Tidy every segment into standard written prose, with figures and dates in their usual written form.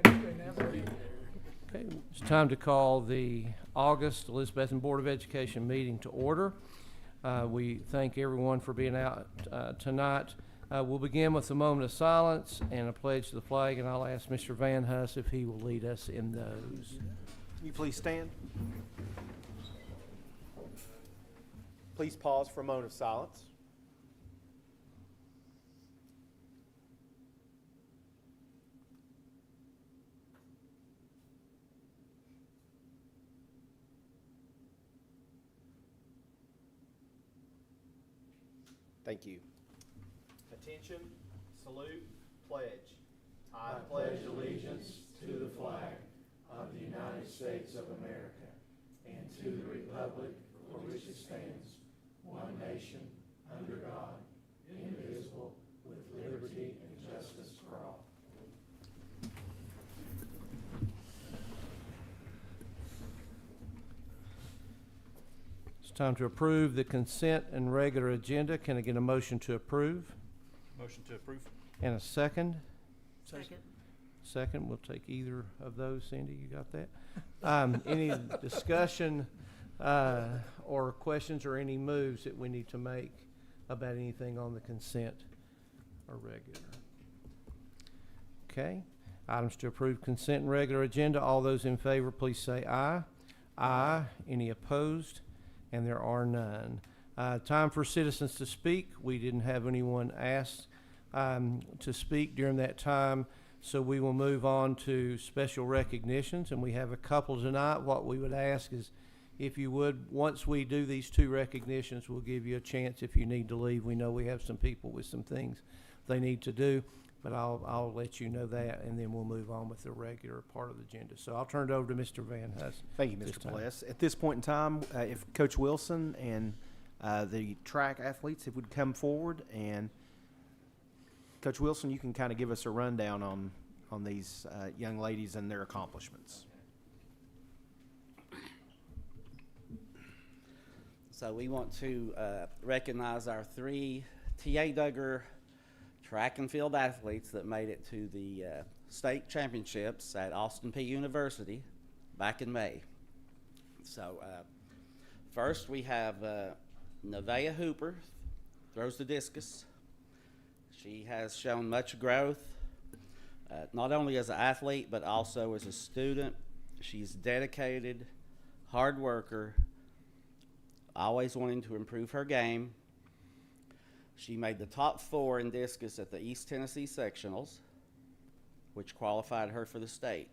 Okay, it's time to call the August Elizabethton Board of Education meeting to order. We thank everyone for being out tonight. We'll begin with a moment of silence and a pledge to the flag, and I'll ask Mr. Van Huss if he will lead us in those. Can you please stand? Please pause for a moment of silence. Thank you. Attention, salute, pledge. I pledge allegiance to the flag of the United States of America and to the republic for which it stands, one nation, under God, indivisible, with liberty and justice for all. It's time to approve the consent and regular agenda. Can I get a motion to approve? Motion to approve. And a second? Second. Second, we'll take either of those. Cindy, you got that? Any discussion or questions or any moves that we need to make about anything on the consent or regular? Okay. Items to approve consent and regular agenda. All those in favor, please say aye. Aye. Any opposed? And there are none. Time for citizens to speak. We didn't have anyone asked to speak during that time, so we will move on to special recognitions, and we have a couple tonight. What we would ask is, if you would, once we do these two recognitions, we'll give you a chance if you need to leave. We know we have some people with some things they need to do, but I'll let you know that, and then we'll move on with the regular part of the agenda. So I'll turn it over to Mr. Van Huss. Thank you, Mr. Bless. At this point in time, if Coach Wilson and the track athletes, if would come forward, and Coach Wilson, you can kind of give us a rundown on these young ladies and their accomplishments. So we want to recognize our three T.A. Duggar track and field athletes that made it to the state championships at Austin Peay University back in May. So first we have Nevaeh Hooper, throws the discus. She has shown much growth, not only as an athlete, but also as a student. She's dedicated, hard worker, always wanting to improve her game. She made the top 4 in discus at the East Tennessee Sectionals, which qualified her for the state.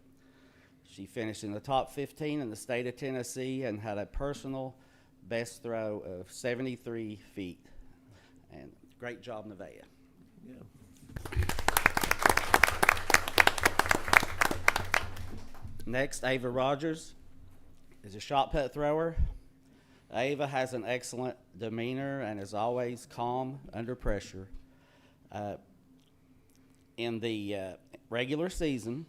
She finished in the top 15 in the state of Tennessee and had a personal best throw of 73 feet. And great job, Nevaeh. Yeah. Next, Ava Rogers is a shot put thrower. Ava has an excellent demeanor and is always calm under pressure. In the regular season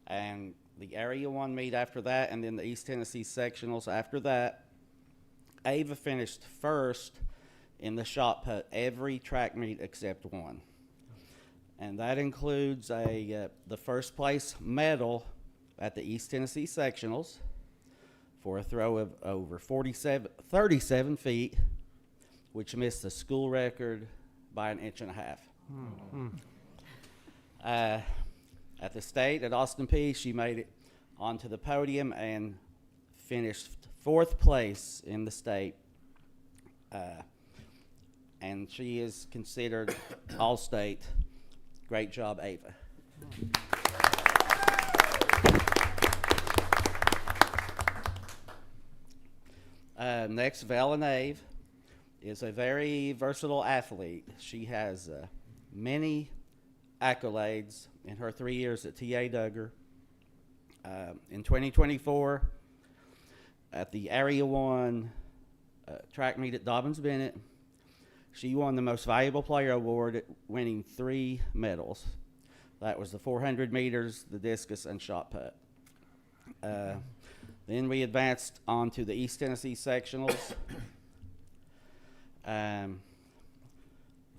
and the Area 1 meet after that, and then the East Tennessee Sectionals after that, Ava finished first in the shot put every track meet except one. And that includes the first place medal at the East Tennessee Sectionals for a throw of over 37 feet, which missed the school record by 1.5 inches. Mm-hmm. At the state at Austin Peay, she made it onto the podium and finished 4th place in the state. And she is considered all-state. Great job, Ava. Next, Vala Nave is a very versatile athlete. She has many accolades in her 3 years at T.A. Duggar. In 2024, at the Area 1 track meet at Dobbins-Bennett, she won the Most Valuable Player Award, winning 3 medals. That was the 400 meters, the discus, and shot put. Then we advanced on to the East Tennessee Sectionals. That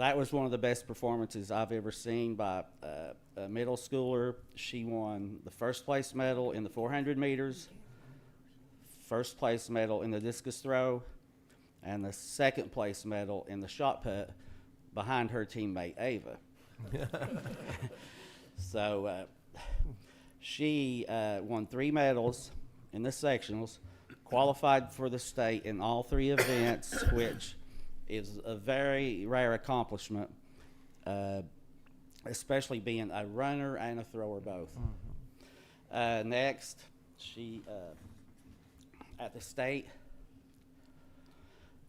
that was one of the best performances I've ever seen by a middle schooler. She won the first place medal in the 400 meters, first place medal in the discus throw, and the second place medal in the shot put behind her teammate Ava. So she won 3 medals in the sectionals, qualified for the state in all 3 events, which is a very rare accomplishment, especially being a runner and a thrower both. Next, she at the state,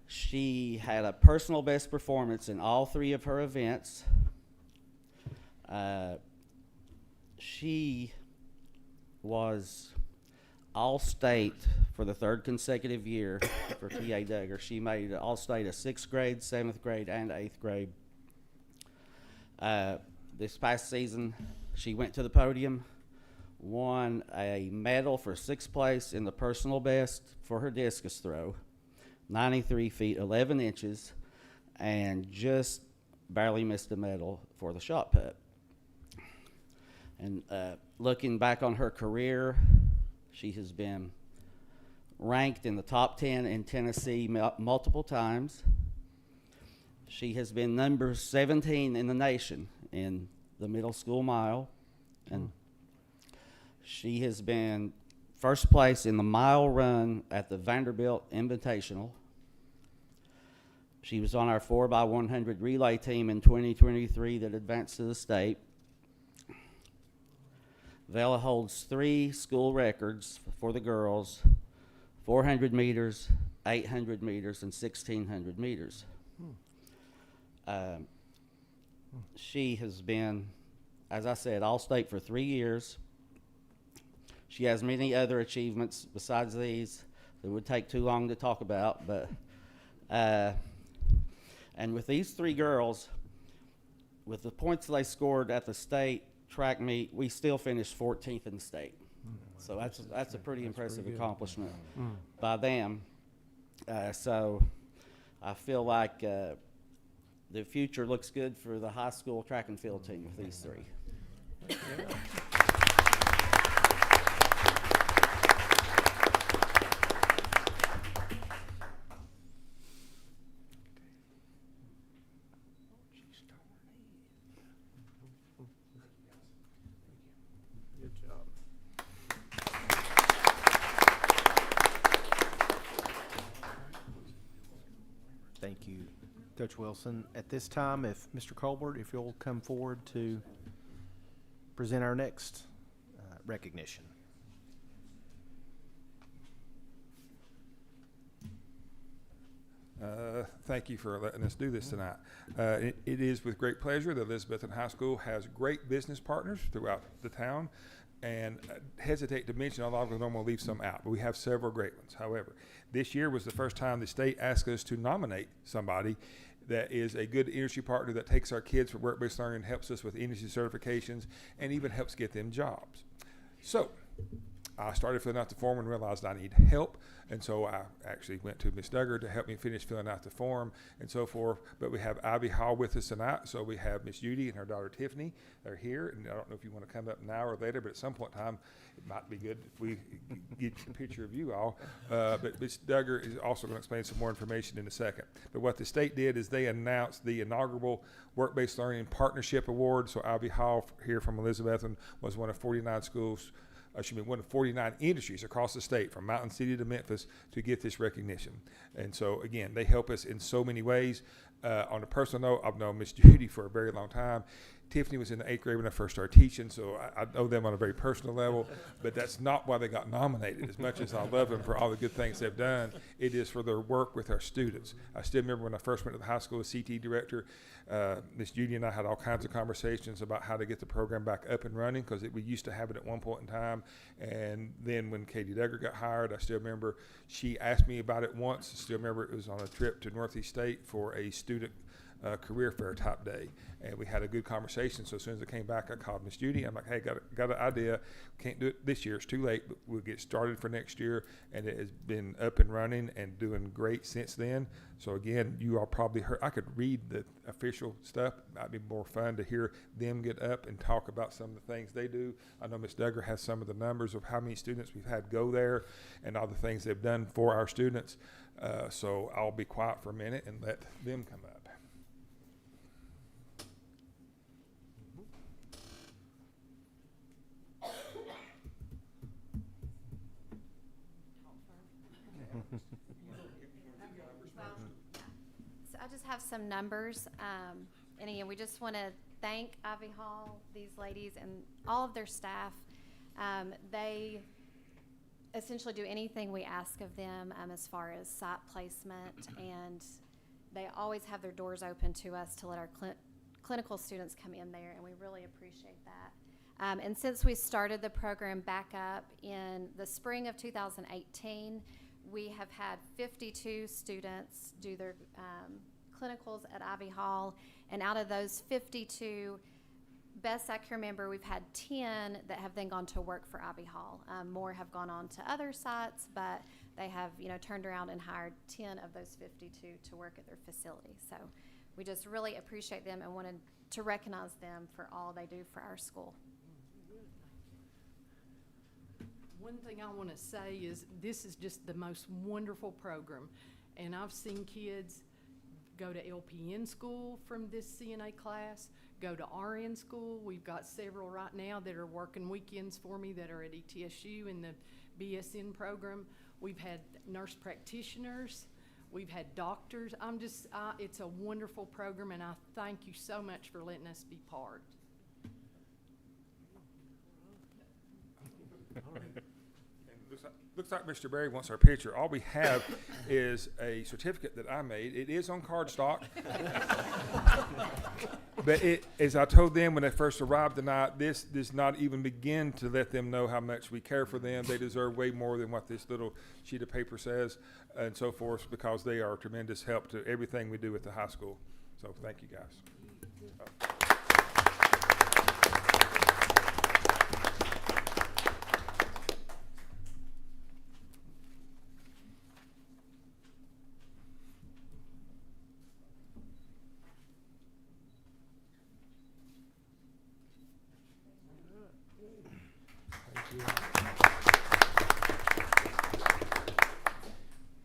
she had a personal best performance in all 3 of her events. She was All-State for the 3rd consecutive year for T.A. Duggar. She made All-State a 6th grade, 7th grade, and 8th grade. This past season, she went to the podium, won a medal for 6th place in the personal best for her discus throw, 93 feet 11 inches, and just barely missed a medal for the shot put. And looking back on her career, she has been ranked in the top 10 in Tennessee multiple times. She has been number 17 in the nation in the middle school mile. And she has been first place in the mile run at the Vanderbilt Invitational. She was on our 4x100 relay team in 2023 that advanced to the state. Vela holds 3 school records for the girls: 400 meters, 800 meters, and 1600 meters. She has been, as I said, All-State for 3 years. She has many other achievements besides these that would take too long to talk about, but and with these 3 girls, with the points they scored at the state track meet, we still finished 14th in the state. So that's a pretty impressive accomplishment by them. So I feel like the future looks good for the high school track and field team with these 3. Good job. Thank you, Coach Wilson. At this time, if Mr. Colbert, if you'll come forward to present our next recognition. Thank you for letting us do this tonight. It is with great pleasure that Elizabethton High School has great business partners throughout the town, and hesitate to mention, although I'm normally leave some out, but we have several great ones. However, this year was the first time the state asked us to nominate somebody that is a good industry partner that takes our kids for work-based learning, helps us with industry certifications, and even helps get them jobs. So I started filling out the form and realized I need help, and so I actually went to Ms. Duggar to help me finish filling out the form and so forth. But we have Ivy Hall with us tonight, so we have Miss Judy and her daughter Tiffany. They're here, and I don't know if you want to come up now or later, but at some point in time, it might be good if we get a picture of you all. But Ms. Duggar is also going to explain some more information in a second. But what the state did is they announced the inaugural Work-Based Learning Partnership Award. So Ivy Hall here from Elizabethton was one of 49 schools, one of 49 industries across the state, from Mountain City to Memphis, to get this recognition. And so, again, they help us in so many ways. On a personal note, I've known Miss Judy for a very long time. Tiffany was in the 8th grade when I first started teaching, so I know them on a very personal level, but that's not why they got nominated. As much as I love them for all the good things they've done, it is for their work with our students. I still remember when I first went to the high school as CT director, Miss Judy and I had all kinds of conversations about how to get the program back up and running, because we used to have it at one point in time. And then when Katie Duggar got hired, I still remember she asked me about it once. I still remember it was on a trip to Northeast State for a student career fair type day. And we had a good conversation. So as soon as I came back, I called Miss Judy. I'm like, hey, got an idea. Can't do it this year. It's too late, but we'll get started for next year. And it has been up and running and doing great since then. So again, you all probably heard, I could read the official stuff. It might be more fun to hear them get up and talk about some of the things they do. I know Ms. Duggar has some of the numbers of how many students we've had go there and all the things they've done for our students. So I'll be quiet for a minute and let them come up. So I just have some numbers. And again, we just want to thank Ivy Hall, these ladies, and all of their staff. They essentially do anything we ask of them as far as site placement, and they always have their doors open to us to let our clinical students come in there, and we really appreciate that. And since we started the program back up in the spring of 2018, we have had 52 students do their clinicals at Ivy Hall, and out of those 52, best I can remember, we've had 10 that have then gone to work for Ivy Hall. More have gone on to other sites, but they have, turned around and hired 10 of those 52 to work at their facility. So we just really appreciate them and wanted to recognize them for all they do for our school. One thing I want to say is this is just the most wonderful program, and I've seen kids go to LPN school from this CNA class, go to RN school. We've got several right now that are working weekends for me that are at ETSU in the BSN program. We've had nurse practitioners. We've had doctors. It's a wonderful program, and I thank you so much for letting us be part. Looks like Mr. Berry wants our picture. All we have is a certificate that I made. It is on cardstock. But as I told them when they first arrived tonight, this does not even begin to let them know how much we care for them. They deserve way more than what this little sheet of paper says and so forth, because they are a tremendous help to everything we do at the high school. So thank you, guys.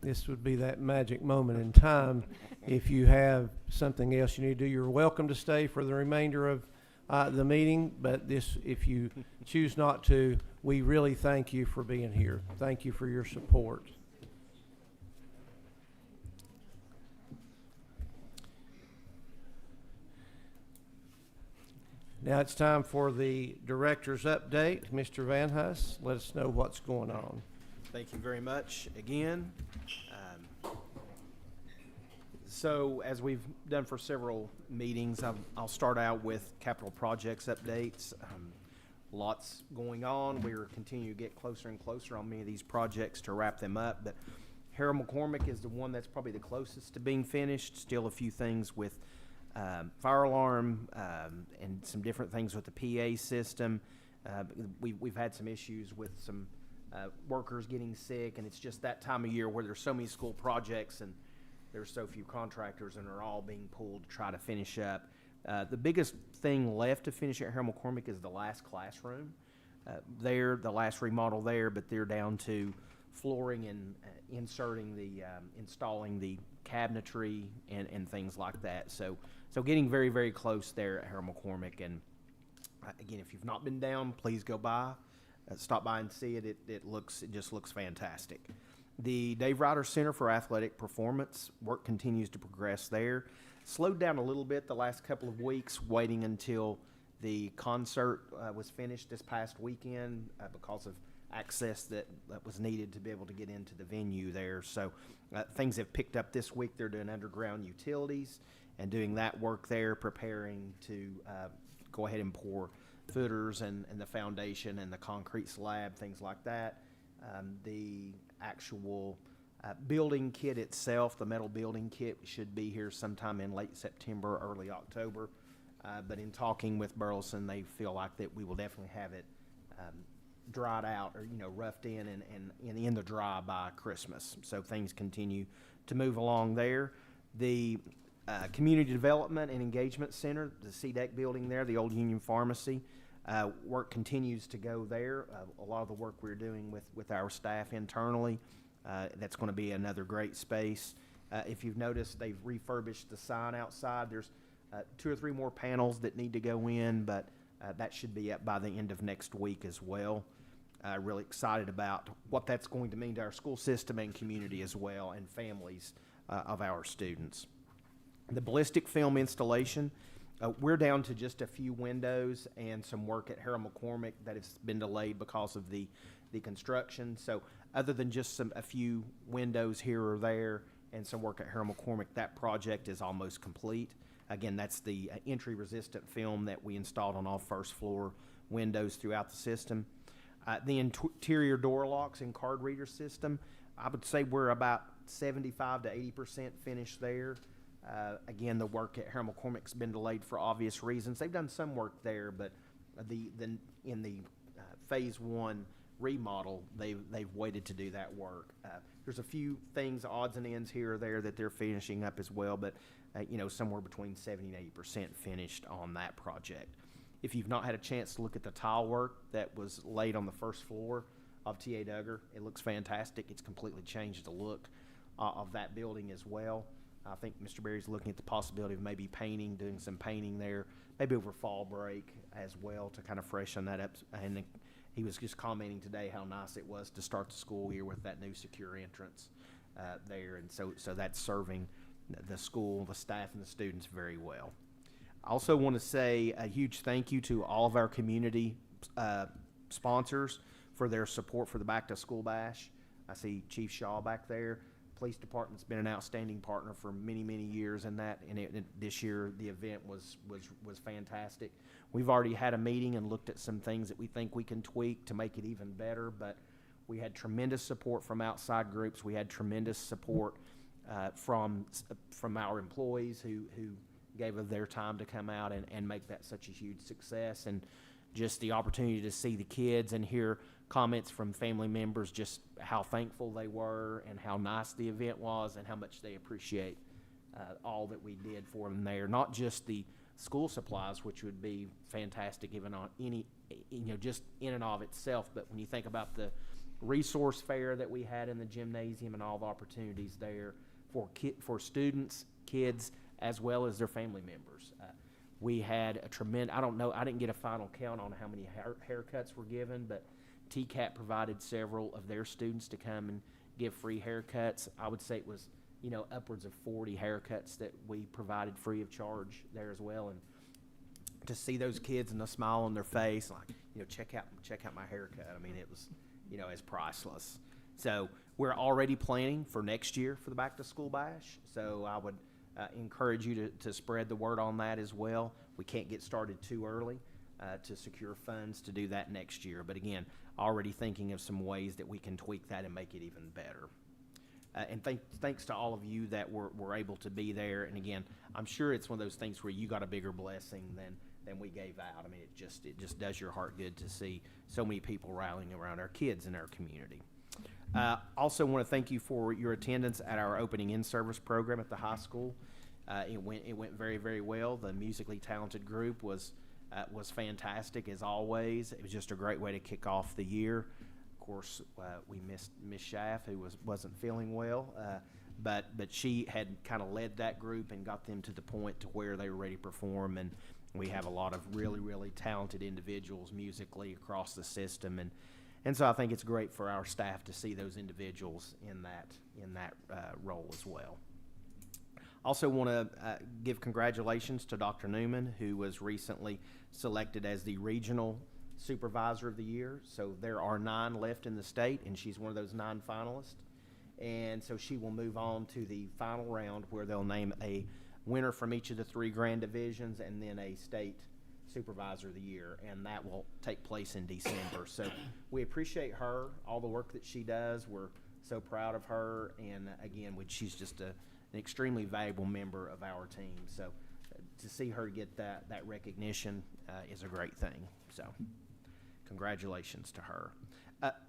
This would be that magic moment in time. If you have something else you need to do, you're welcome to stay for the remainder of the meeting. But if you choose not to, we really thank you for being here. Thank you for your support. Now it's time for the director's update. Mr. Van Huss, let us know what's going on. Thank you very much again. So as we've done for several meetings, I'll start out with capital projects updates. Lots going on. We're continuing to get closer and closer on many of these projects to wrap them up. But Harold McCormick is the one that's probably the closest to being finished. Still a few things with fire alarm and some different things with the PA system. We've had some issues with some workers getting sick, and it's just that time of year where there's so many school projects and there's so few contractors, and they're all being pulled to try to finish up. The biggest thing left to finish at Harold McCormick is the last classroom the last remodel there, but they're down to flooring and installing the cabinetry and things like that. So getting very, very close there at Harold McCormick. And again, if you've not been down, please go by. Stop by and see it. It just looks fantastic. The Dave Ryder Center for Athletic Performance work continues to progress there. Slowed down a little bit the last couple of weeks, waiting until the concert was finished this past weekend because of access that was needed to be able to get into the venue there. So things have picked up this week. They're doing underground utilities and doing that work there, preparing to go ahead and pour footers and the foundation and the concrete slab, things like that. The actual Building kit itself, the metal building kit, should be here sometime in late September, early October. But in talking with Burleson, they feel like that we will definitely have it dried out or, roughed in and in the dry by Christmas. So things continue to move along there. The Community Development and Engagement Center, the CDEC building there, the old Union Pharmacy, work continues to go there. A lot of the work we're doing with our staff internally, that's going to be another great space. If you've noticed, they've refurbished the sign outside. There's 2 or 3 more panels that need to go in, but that should be up by the end of next week as well. Really excited about what that's going to mean to our school system and community as well, and families of our students. The ballistic film installation, we're down to just a few windows and some work at Harold McCormick that has been delayed because of the construction. So other than just a few windows here or there and some work at Harold McCormick, that project is almost complete. Again, that's the entry-resistant film that we installed on all first-floor windows throughout the system. The interior door locks and card reader system, I would say we're about 75 to 80% finished there. Again, the work at Harold McCormick's been delayed for obvious reasons. They've done some work there, but in the phase 1 remodel, they've waited to do that work. There's a few things, odds and ends here or there that they're finishing up as well, but somewhere between 70 and 80% finished on that project. If you've not had a chance to look at the tile work that was laid on the first floor of T.A. Duggar, it looks fantastic. It's completely changed the look of that building as well. I think Mr. Berry's looking at the possibility of maybe doing some painting there, maybe over fall break as well to kind of freshen that up. And he was just commenting today how nice it was to start the school year with that new secure entrance there. And so that's serving the school, the staff, and the students very well. I also want to say a huge thank you to all of our community sponsors for their support for the Back to School Bash. I see Chief Shaw back there. Police Department's been an outstanding partner for many, many years in that, and this year the event was fantastic. We've already had a meeting and looked at some things that we think we can tweak to make it even better, but we had tremendous support from outside groups. We had tremendous support from our employees who gave of their time to come out and make that such a huge success, and just the opportunity to see the kids and hear comments from family members, just how thankful they were and how nice the event was and how much they appreciate all that we did for them there. Not just the school supplies, which would be fantastic even on any, just in and of itself, but when you think about the resource fair that we had in the gymnasium and all the opportunities there for students, kids, as well as their family members. We had a tremendous, I didn't get a final count on how many haircuts were given, but TCAP provided several of their students to come and give free haircuts. I would say it was, upwards of 40 haircuts that we provided free of charge there as well. And to see those kids and the smile on their face, like, check out my haircut. I mean, it was, it's priceless. So we're already planning for next year for the Back to School Bash. So I would encourage you to spread the word on that as well. We can't get started too early to secure funds to do that next year. But again, already thinking of some ways that we can tweak that and make it even better. And thanks to all of you that were able to be there. And again, I'm sure it's one of those things where you got a bigger blessing than we gave out. I mean, it just does your heart good to see so many people rallying around our kids in our community. Also want to thank you for your attendance at our opening in-service program at the high school. It went very, very well. The musically talented group was fantastic as always. It was just a great way to kick off the year. Of course, we missed Miss Schaff, who wasn't feeling well, but she had kind of led that group and got them to the point to where they were ready to perform. And we have a lot of really, really talented individuals musically across the system, and so I think it's great for our staff to see those individuals in that role as well. Also want to give congratulations to Dr. Newman, who was recently selected as the Regional Supervisor of the Year. So there are 9 left in the state, and she's one of those 9 finalists. And so she will move on to the final round where they'll name a winner from each of the 3 grand divisions and then a state Supervisor of the Year, and that will take place in December. So we appreciate her, all the work that she does. We're so proud of her, and again, she's just an extremely valuable member of our team. So to see her get that recognition is a great thing. So congratulations to her.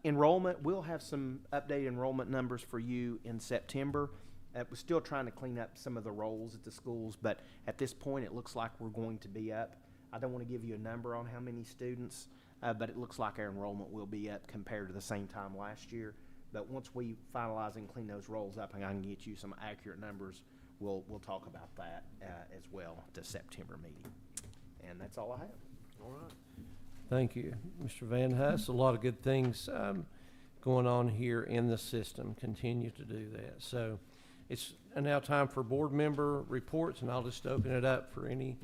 Enrollment, we'll have some updated enrollment numbers for you in September. We're still trying to clean up some of the roles at the schools, but at this point it looks like we're going to be up. I don't want to give you a number on how many students, but it looks like our enrollment will be up compared to the same time last year. But once we finalize and clean those roles up and I can get you some accurate numbers, we'll talk about that as well at the September meeting. And that's all I have. All right. Thank you, Mr. Van Huss. A lot of good things going on here in the system. Continue to do that. So it's now time for board member reports, and I'll just open it up for any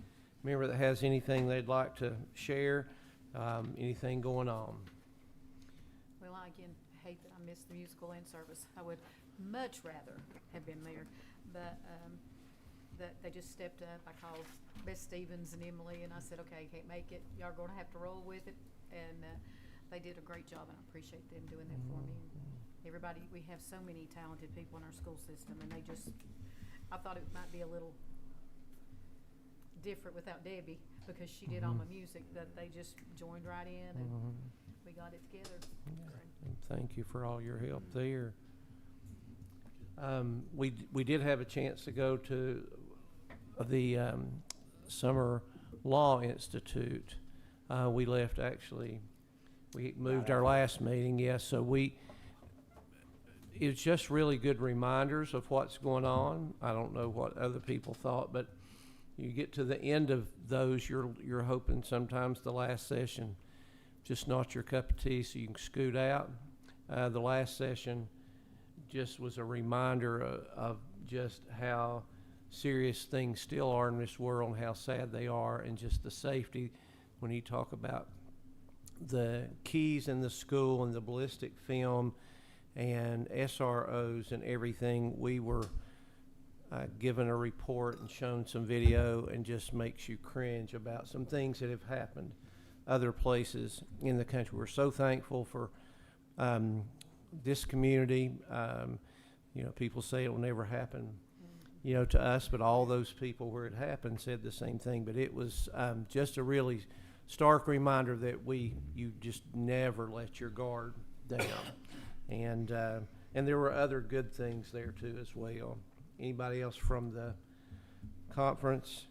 member that has anything they'd like to share, anything going on. Well, I again hate that I missed the musical end service. I would much rather have been there, but that they just stepped up. I called Beth Stevens and Emily, and I said, okay, can't make it. Y'all are going to have to roll with it. And they did a great job, and I appreciate them doing that for me. Everybody, we have so many talented people in our school system, and they just, I thought it might be a little different without Debbie because she did all my music, that they just joined right in and we got it together. And thank you for all your help there. We did have a chance to go to the Summer Law Institute. We left actually. We moved our last meeting, yes. So it's just really good reminders of what's going on. I don't know what other people thought, but you get to the end of those, you're hoping sometimes the last session just not your cup of tea, so you can scoot out. The last session just was a reminder of just how serious things still are in this world and how sad they are, and just the safety when you talk about the keys in the school and the ballistic film and SROs and everything. We were given a report and shown some video, and just makes you cringe about some things that have happened other places in the country. We're so thankful for this community. People say it will never happen, to us, but all those people where it happened said the same thing. But it was just a really stark reminder that you just never let your guard down. And there were other good things there too as well. Anybody else from the conference?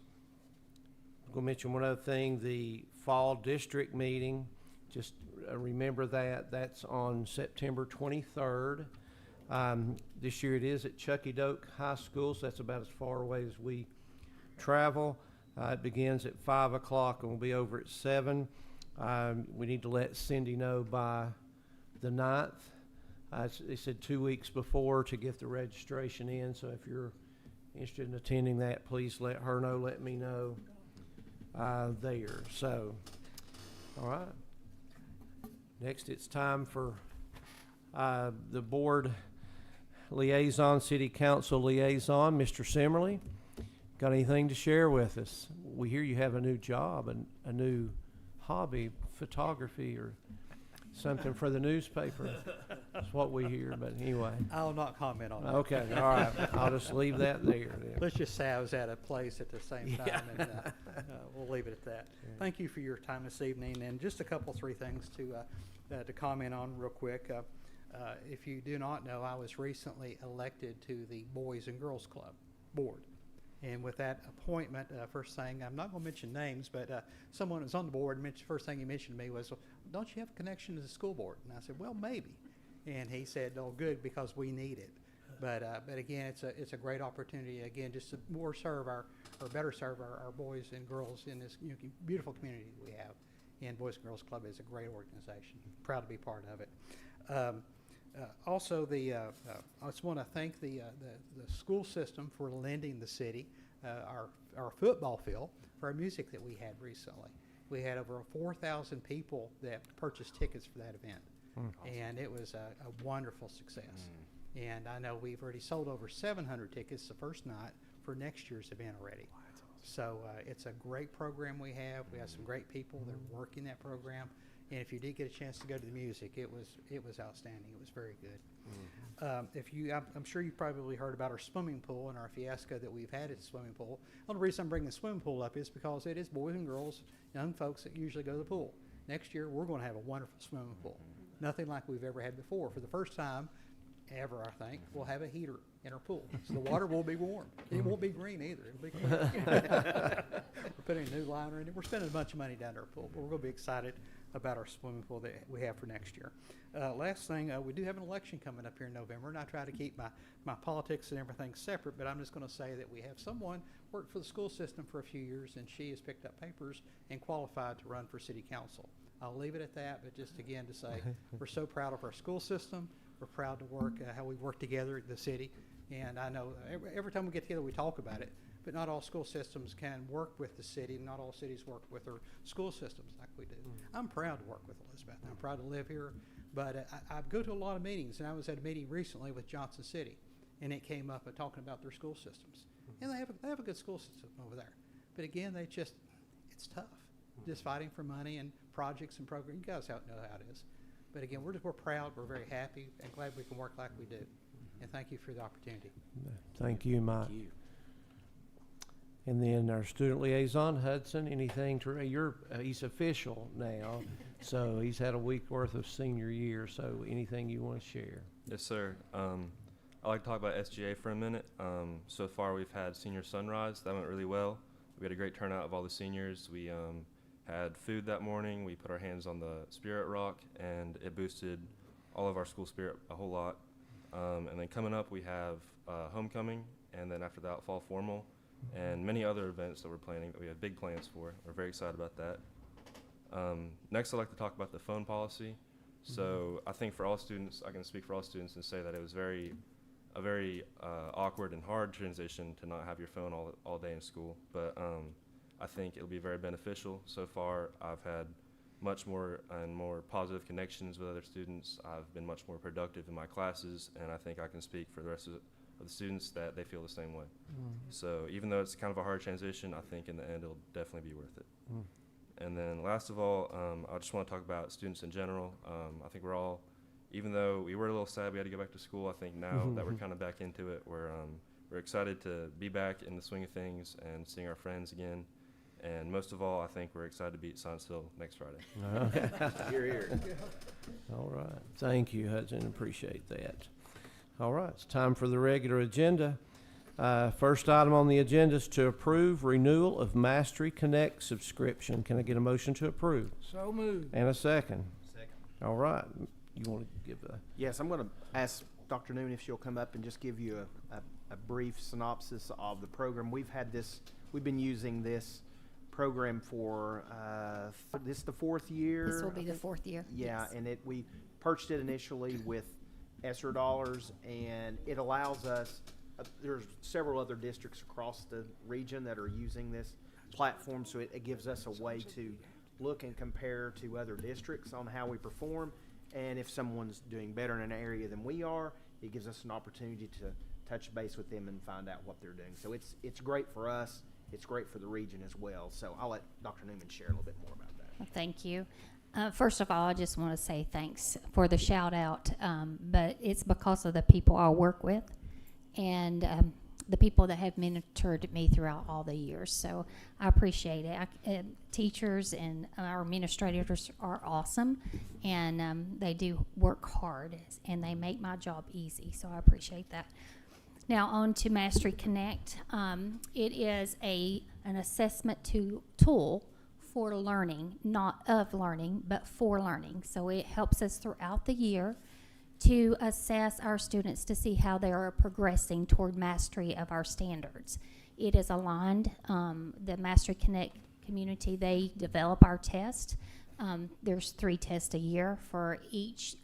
I'm going to mention one other thing, the fall district meeting. Just remember that's on September 23rd. This year it is at Chucky Doak High School, so that's about as far away as we travel. It begins at 5 o'clock and we'll be over at 7. We need to let Cindy know by the 9th. They said 2 weeks before to get the registration in, so if you're interested in attending that, please let her know, let me know there. So, all right. Next, it's time for the board liaison, city council liaison, Mr. Simmerly. Got anything to share with us? We hear you have a new job and a new hobby, photography or something for the newspaper. That's what we hear, but anyway. I'll not comment on that. Okay, all right. I'll just leave that there then. Let's just say I was at a place at the same time, and we'll leave it at that. Yeah. Thank you for your time this evening, and just three things to comment on real quick. If you do not know, I was recently elected to the Boys and Girls Club board. And with that appointment, first thing, I'm not going to mention names, but someone was on the board, and first thing he mentioned to me was, well, don't you have a connection to the school board? And I said, well, maybe. And he said, oh, good, because we need it. But again, it's a great opportunity, again, just to better serve our boys and girls in this beautiful community that we have. And Boys and Girls Club is a great organization. Proud to be part of it. Also, I just want to thank the school system for lending the city our football field for our music that we had recently. We had over 4,000 people that purchased tickets for that event, and it was a wonderful success. And I know we've already sold over 700 tickets the first night for next year's event already. So it's a great program we have. We have some great people that are working that program, And if you did get a chance to go to the music, it was outstanding. It was very good. I'm sure you probably heard about our swimming pool and our fiasco that we've had at the swimming pool. The only reason I'm bringing the swimming pool up is because it is boys and girls, young folks that usually go to the pool. Next year, we're going to have a wonderful swimming pool. Nothing like we've ever had before. For the first time ever, I think, we'll have a heater in our pool. So the water will be warm. It won't be green either. It'll be clean. We're putting a new liner in it. We're spending a bunch of money down at our pool, but we're going to be excited about our swimming pool that we have for next year. Last thing, we do have an election coming up here in November, and I try to keep my politics and everything separate, but I'm just going to say that we have someone worked for the school system for a few years, and she has picked up papers and qualified to run for city council. I'll leave it at that, but just again to say we're so proud of our school system. We're proud to work, how we work together at the city, and I know every time we get together we talk about it, but not all school systems can work with the city, and not all cities work with their school systems like we do. I'm proud to work with Elizabeth. I'm proud to live here, but I go to a lot of meetings, and I was at a meeting recently with Johnson City, and it came up talking about their school systems, and they have a good school system over there, but again, it's tough, just fighting for money and projects and programs. You guys know how it is. But again, we're proud, we're very happy, and glad we can work like we do. And thank you for the opportunity. Thank you, Mike. Thank you. And then our student liaison, Hudson, anything he's official now, so he's had a week worth of senior year, so anything you want to share? Yes, sir. I'd like to talk about SGA for a minute. So far we've had senior sunrise. That went really well. We had a great turnout of all the seniors. We had food that morning. We put our hands on the Spirit Rock, and it boosted all of our school spirit a whole lot. And then coming up, we have homecoming, and then after that, fall formal, and many other events that we're planning that we have big plans for. We're very excited about that. Next, I'd like to talk about the phone policy. So I think for all students, I can speak for all students and say that it was a very awkward and hard transition to not have your phone all day in school. But I think it'll be very beneficial. So far, I've had much more and more positive connections with other students. I've been much more productive in my classes, and I think I can speak for the rest of the students that they feel the same way. So even though it's kind of a hard transition, I think in the end it'll definitely be worth it. And then last of all, I just want to talk about students in general. I think we're all, even though we were a little sad we had to go back to school, I think now that we're kind of back into it, we're excited to be back in the swing of things and seeing our friends again. And most of all, I think we're excited to beat Science Hill next Friday. Hear, hear. All right. Thank you, Hudson. Appreciate that. All right. It's time for the regular agenda. First item on the agenda is to approve renewal of Mastery Connect subscription. Can I get a motion to approve? So moved. And a second? Second. All right. You want to give a... Yes, I'm going to ask Dr. Noon if she'll come up and just give you a brief synopsis of the program. We've been using this program for this the fourth year. This will be the fourth year. Yeah, Yes. and we purchased it initially with ESSER dollars, and it allows us. There's several other districts across the region that are using this platform, so it gives us a way to look and compare to other districts on how we perform, and if someone's doing better in an area than we are, it gives us an opportunity to touch base with them and find out what they're doing. So it's great for us. It's great for the region as well. So I'll let Dr. Newman share a little bit more about that. Well, thank you. First of all, I just want to say thanks for the shout out, but it's because of the people I work with and the people that have mentored me throughout all the years. So I appreciate it. Teachers and our administrators are awesome, and they do work hard, and they make my job easy. So I appreciate that. Now on to Mastery Connect. It is an assessment tool for learning, not of learning, but for learning. So it helps us throughout the year to assess our students to see how they are progressing toward mastery of our standards. It is aligned, the Mastery Connect community, they develop our test. There's 3 tests a year for each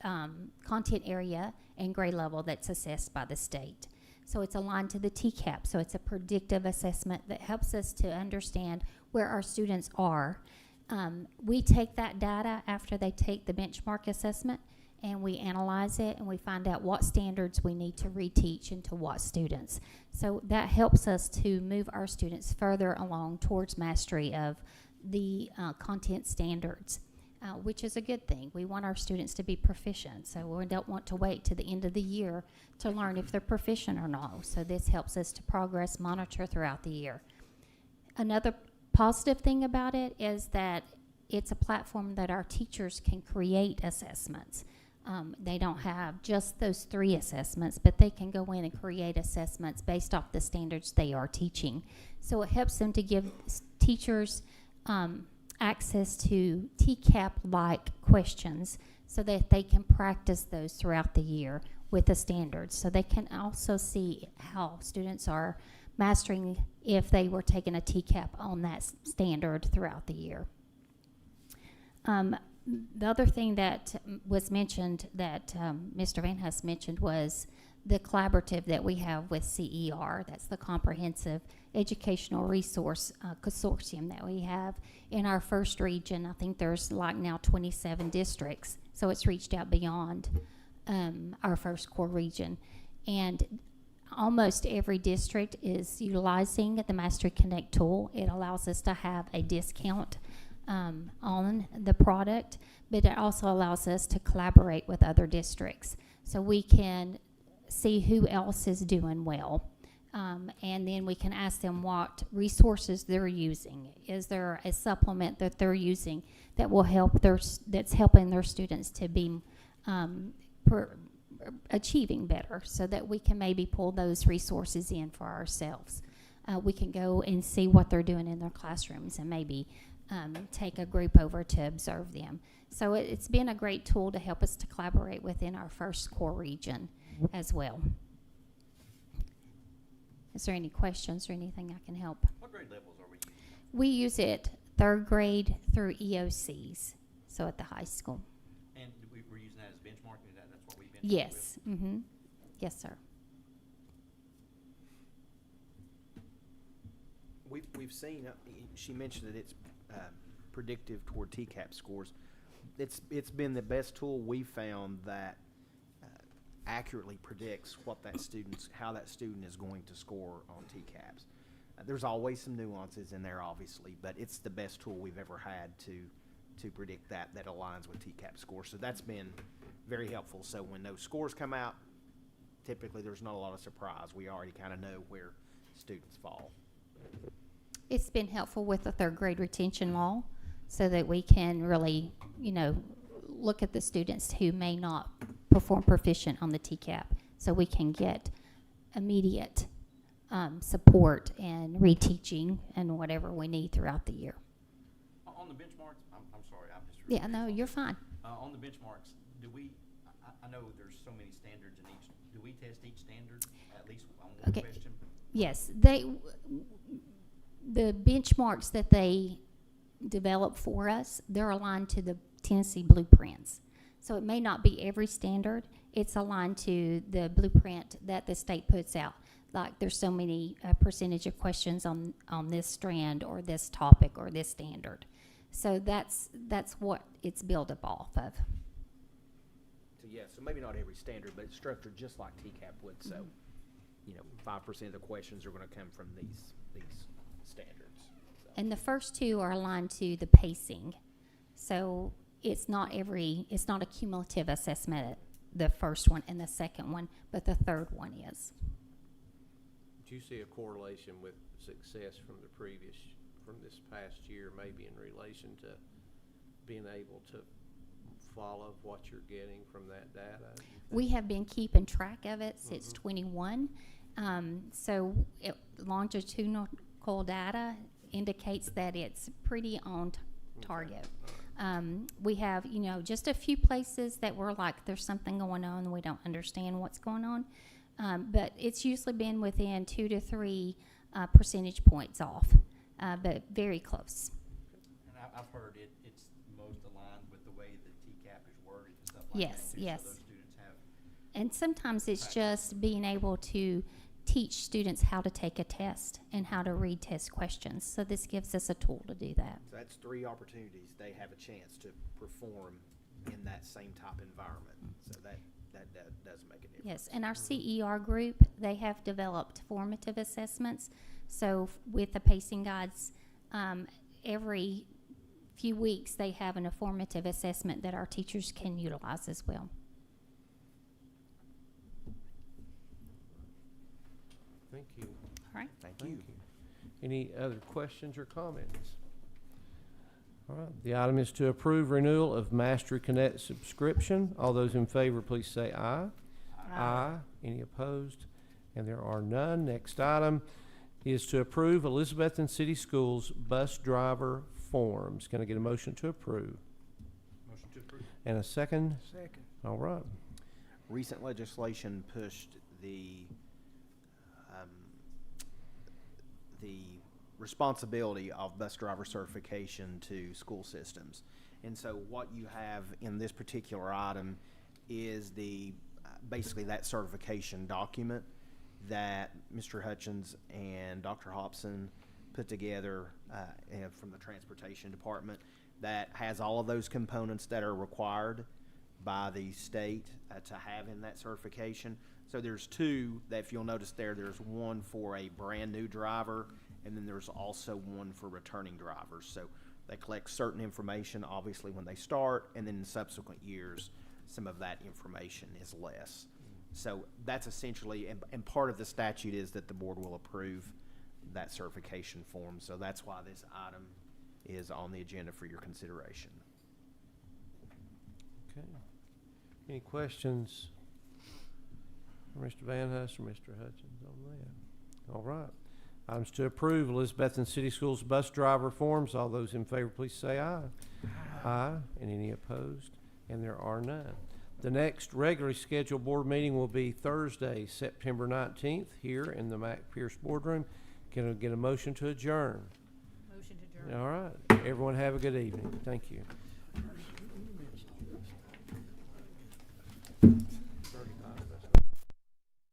content area and grade level that's assessed by the state. So it's aligned to the TCAP, so it's a predictive assessment that helps us to understand where our students are. We take that data after they take the benchmark assessment, and we analyze it, and we find out what standards we need to reteach into what students. So that helps us to move our students further along towards mastery of the content standards. which is a good thing. We want our students to be proficient, so we don't want to wait to the end of the year to learn if they're proficient or not. So this helps us to progress monitor throughout the year. Another positive thing about it is that it's a platform that our teachers can create assessments. They don't have just those 3 assessments, but they can go in and create assessments based off the standards they are teaching. So it helps them to give teachers access to TCAP-like questions so that they can practice those throughout the year with the standards. So they can also see how students are mastering if they were taking a TCAP on that standard throughout the year. The other thing that was mentioned that Mr. Van Huss mentioned was the collaborative that we have with CER. That's the Comprehensive Educational Resource Consortium that we have in our first region. I think there's like now 27 districts, so it's reached out beyond our first core region. And almost every district is utilizing the Mastery Connect tool. It allows us to have a discount on the product, but it also allows us to collaborate with other districts. So we can see who else is doing well. And then we can ask them what resources they're using. Is there a supplement that they're using that will help that's helping their students to be achieving better, so that we can maybe pull those resources in for ourselves. We can go and see what they're doing in their classrooms and maybe take a group over to observe them. So it's been a great tool to help us to collaborate within our first core region as well. Is there any questions or anything I can help? What grade levels are we using? We use it 3rd grade through EOCs, so at the high school. And we're using that as benchmarking? That's what we've been Yes. Mm-hmm. Yes, sir. We've seen, she mentioned that it's predictive toward TCAP scores. It's been the best tool we found that accurately predicts how that student is going to score on TCAPs. There's always some nuances in there, obviously, but it's the best tool we've ever had to predict that aligns with TCAP scores. So that's been very helpful. So when those scores come out, typically there's not a lot of surprise. We already kind of know where students fall. It's been helpful with the 3rd grade retention law, so that we can really, look at the students who may not perform proficient on the TCAP, so we can get immediate support and reteaching and whatever we need throughout the year. On the benchmarks, I'm sorry, I'm just. Yeah, no, you're fine. On the benchmarks, I know there's so many standards in each, do we test each standard at least on one Okay. question? Yes, the benchmarks that they develop for us, they're aligned to the Tennessee blueprints. So it may not be every standard. It's aligned to the blueprint that the state puts out. Like there's so many percentage of questions on this strand or this topic or this standard. So that's what it's built up off of. So yeah, so maybe not every standard, but it's structured just like TCAP would. So, 5% of the questions are going to come from these standards. So. And the first 2 are aligned to the pacing. So it's not a cumulative assessment, the first one and the second one, but the 3rd one is. Do you see a correlation with success from this past year, maybe in relation to being able to follow what you're getting from that data? We have been keeping track of it since 21. So longitudinal data indicates that it's pretty on target. We have, just a few places that we're like, there's something going on and we don't understand what's going on. But it's usually been within 2 to 3 percentage points off, but very close. And I've heard it's most aligned with the way the TCAP is worded and stuff like Yes, that. yes. So those students have. And sometimes it's just being able to teach students how to take a test and how to read test questions. So this gives us a tool to do that. So that's 3 opportunities they have a chance to perform in that same type environment. So that does make a difference. Yes, and our CER group, they have developed formative assessments. So with the pacing guides, every few weeks, they have an formative assessment that our teachers can utilize as well. Thank you. All right. Thank you. Any other questions or comments? All right, the item is to approve renewal of Mastery Connect subscription. All those in favor, please say aye. Aye. Any opposed? And there are none. Next item is to approve Elizabethton City Schools bus driver forms. Can I get a motion to approve? Motion to approve. And a second? Second. All right. Recent legislation pushed the responsibility of bus driver certification to school systems. And so what you have in this particular item is basically that certification document that Mr. Hutchins and Dr. Hobson put together and from the Transportation Department that has all of those components that are required by the state to have in that certification. So there's two that, if you'll notice there's one for a brand new driver, and then there's also one for returning drivers. So they collect certain information, obviously, when they start, and then in subsequent years, some of that information is less. So that's essentially, and part of the statute is that the board will approve that certification form. So that's why this item is on the agenda for your consideration. Okay. Any questions for Mr. Van Huss or Mr. Hutchins on that? All right. Items to approve Elizabethton City Schools bus driver forms. All those in favor, please say aye. Aye. And any opposed? And there are none. The next regularly scheduled board meeting will be Thursday, September 19th, here in the Mac Pierce Boardroom. Can I get a motion to adjourn? Motion to adjourn. All right. Everyone have a good evening. Thank you.